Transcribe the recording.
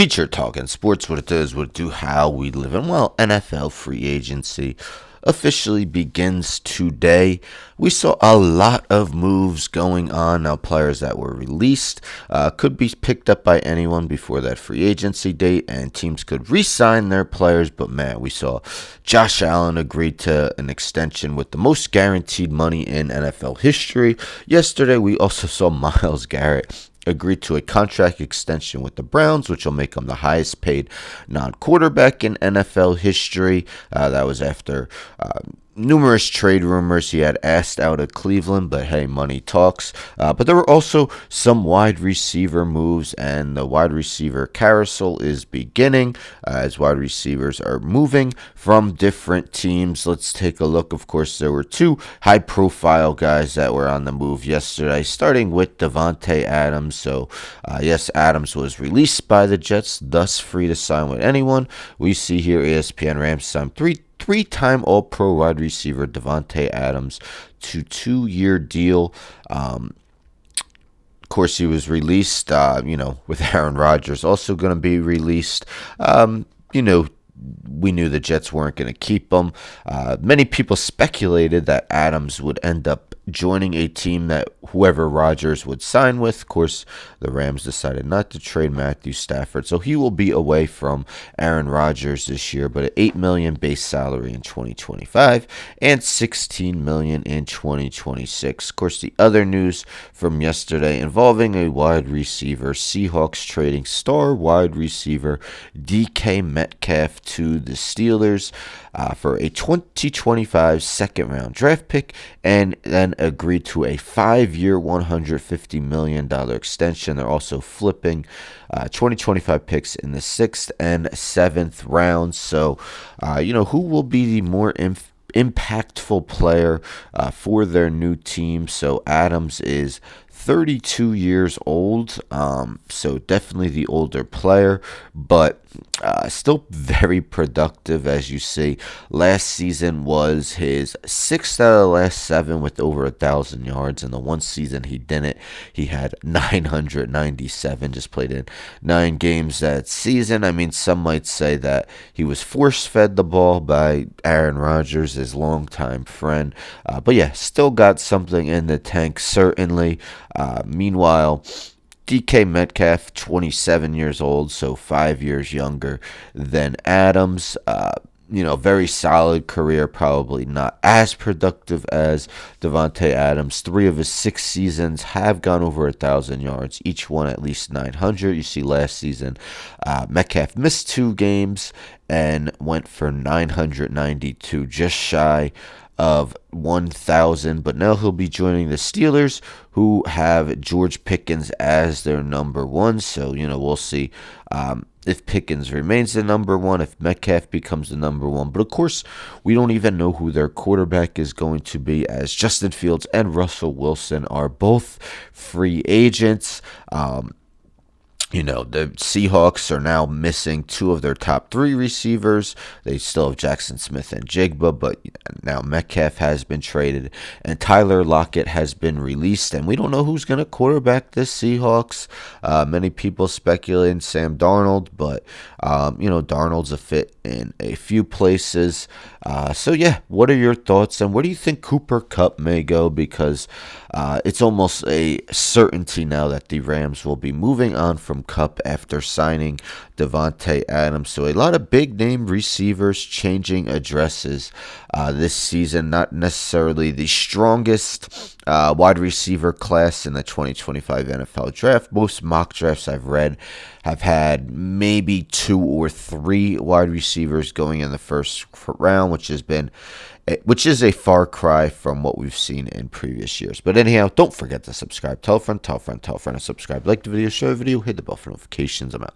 Teacher talking sports, what it does, what it do, how we live. And well, NFL free agency officially begins today. We saw a lot of moves going on. Now, players that were released could be picked up by anyone before that free agency date, and teams could re-sign their players. But man, we saw Josh Allen agree to an extension with the most guaranteed money in NFL history. Yesterday, we also saw Myles Garrett agreed to a contract extension with the Browns, which will make him the highest paid non-quarterback in NFL history. That was after numerous trade rumors. He had asked out of Cleveland, but hey, money talks. But there were also some wide receiver moves, and the wide receiver carousel is beginning as wide receivers are moving from different teams. Let's take a look. Of course, there were two high-profile guys that were on the move yesterday, starting with Davante Adams. So, yes, Adams was released by the Jets, thus free to sign with anyone. We see here ESPN Rams signed three-time All-Pro wide receiver Davante Adams to 2-year deal. Of course, he was released, with Aaron Rodgers also going to be released. We knew the Jets weren't going to keep him. Many people speculated that Adams would end up joining a team that whoever Rodgers would sign with. Of course, the Rams decided not to trade Matthew Stafford, so he will be away from Aaron Rodgers this year, but at $8 million base salary in 2025 and $16 million in 2026. Of course, the other news from yesterday involving a wide receiver, Seahawks trading star wide receiver DK Metcalf to the Steelers for a 2025 second-round draft pick, and then agreed to a 5-year, $150 million extension. They're also flipping 2025 picks in the 6th and 7th rounds. So, who will be the more impactful player for their new team? So Adams is 32 years old, so definitely the older player, but still very productive. As you see, last season was his 6th out of the last 7 with over 1,000 yards, and the one season he didn't, he had 997, just played in 9 games that season. I mean, some might say that he was force-fed the ball by Aaron Rodgers, his longtime friend, but yeah, still got something in the tank, certainly. Meanwhile, DK Metcalf, 27 years old, so 5 years younger than Adams. Very solid career, probably not as productive as Davante Adams. 3 of his 6 seasons have gone over 1,000 yards, each one at least 900. You see last season, Metcalf missed 2 games and went for 992, just shy of 1,000, but now he'll be joining the Steelers, who have George Pickens as their number 1. So, we'll see if Pickens remains the number 1, if Metcalf becomes the number 1. But of course, we don't even know who their quarterback is going to be, as Justin Fields and Russell Wilson are both free agents. The Seahawks are now missing 2 of their top 3 receivers. They still have Jackson Smith and Jigba, but now Metcalf has been traded and Tyler Lockett has been released, and we don't know who's going to quarterback the Seahawks. Many people speculating Sam Darnold, but Darnold's a fit in a few places. So yeah, what are your thoughts, and where do you think Cooper Kupp may go? Because it's almost a certainty now that the Rams will be moving on from Kupp after signing Davante Adams. So a lot of big-name receivers changing addresses this season. Not necessarily the strongest wide receiver class in the 2025 NFL Draft. Most mock drafts I've read have had maybe 2 or 3 wide receivers going in the first round, which is a far cry from what we've seen in previous years. But anyhow, don't forget to subscribe. Tell a friend, tell a friend, tell a friend to subscribe. Like the video, share the video, hit the bell for notifications. I'm out.